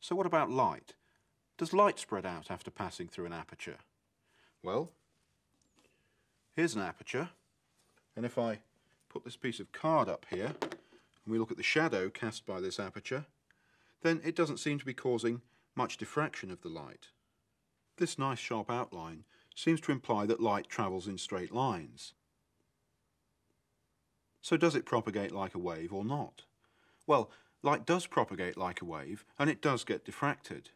So what about light? Does light spread out after passing through an aperture? Well, here's an aperture, and if I put this piece of card up here, and we look at the shadow cast by this aperture, then it doesn't seem to be causing much diffraction of the light. This nice sharp outline seems to imply that light travels in straight lines. So does it propagate like a wave or not? Well, light does propagate like a wave, and it does get diffracted.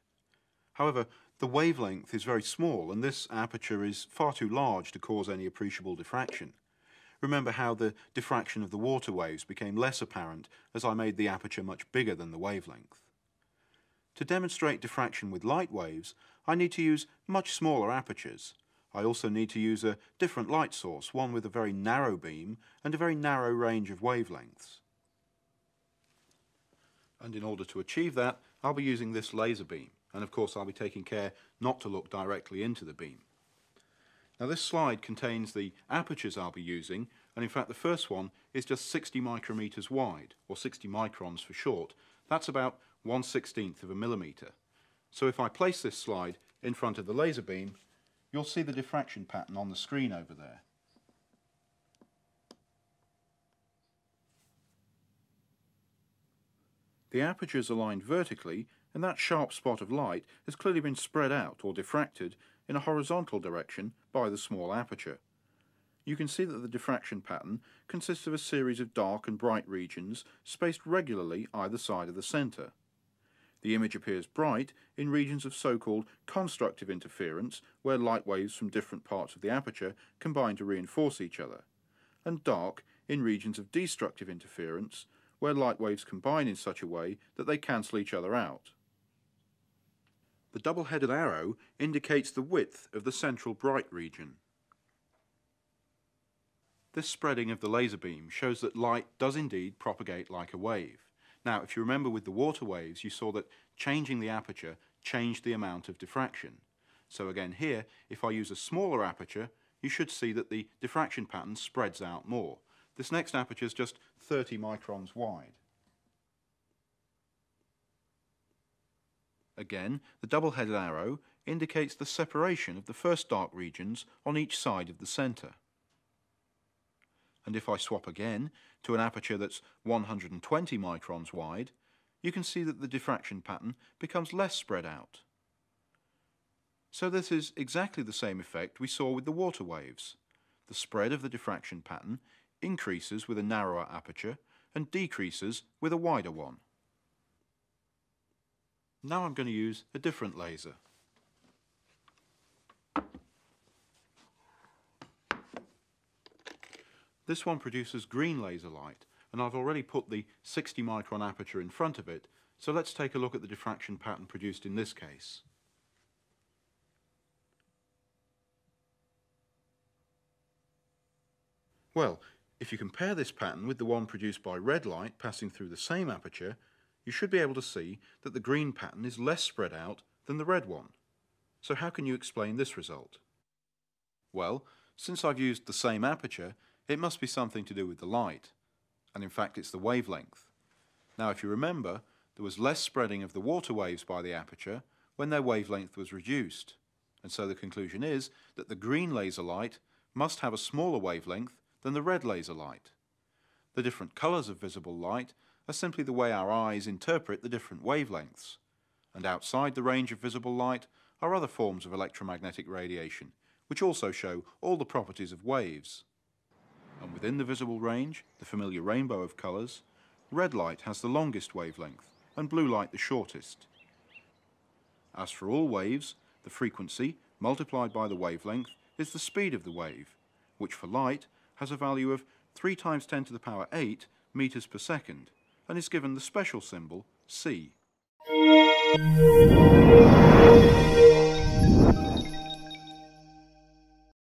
However, the wavelength is very small, and this aperture is far too large to cause any appreciable diffraction. Remember how the diffraction of the water waves became less apparent as I made the aperture much bigger than the wavelength. To demonstrate diffraction with light waves, I need to use much smaller apertures. I also need to use a different light source, one with a very narrow beam and a very narrow range of wavelengths. And in order to achieve that, I'll be using this laser beam, and of course I'll be taking care not to look directly into the beam. Now this slide contains the apertures I'll be using, and in fact the first one is just 60 micrometers wide, or 60 microns for short. That's about 1/16 of a millimeter. So if I place this slide in front of the laser beam, you'll see the diffraction pattern on the screen over there. The aperture is aligned vertically, and that sharp spot of light has clearly been spread out or diffracted in a horizontal direction by the small aperture. You can see that the diffraction pattern consists of a series of dark and bright regions spaced regularly either side of the centre. The image appears bright in regions of so-called constructive interference, where light waves from different parts of the aperture combine to reinforce each other, and dark in regions of destructive interference, where light waves combine in such a way that they cancel each other out. The double-headed arrow indicates the width of the central bright region. This spreading of the laser beam shows that light does indeed propagate like a wave. Now, if you remember with the water waves, you saw that changing the aperture changed the amount of diffraction. So again here, if I use a smaller aperture, you should see that the diffraction pattern spreads out more. This next aperture is just 30 microns wide. Again, the double-headed arrow indicates the separation of the first dark regions on each side of the centre. And if I swap again to an aperture that's 120 microns wide, you can see that the diffraction pattern becomes less spread out. So this is exactly the same effect we saw with the water waves. The spread of the diffraction pattern increases with a narrower aperture and decreases with a wider one. Now I'm going to use a different laser. This one produces green laser light, and I've already put the 60 micron aperture in front of it, so let's take a look at the diffraction pattern produced in this case. Well, if you compare this pattern with the one produced by red light passing through the same aperture, you should be able to see that the green pattern is less spread out than the red one. So how can you explain this result? Well, since I've used the same aperture, it must be something to do with the light, and in fact it's the wavelength. Now if you remember, there was less spreading of the water waves by the aperture when their wavelength was reduced, and so the conclusion is that the green laser light must have a smaller wavelength than the red laser light. The different colours of visible light are simply the way our eyes interpret the different wavelengths, and outside the range of visible light are other forms of electromagnetic radiation, which also show all the properties of waves. And within the visible range, the familiar rainbow of colours, red light has the longest wavelength and blue light the shortest. As for all waves, the frequency multiplied by the wavelength is the speed of the wave, which for light has a value of 3 × 10⁸ meters per second and is given the special symbol c.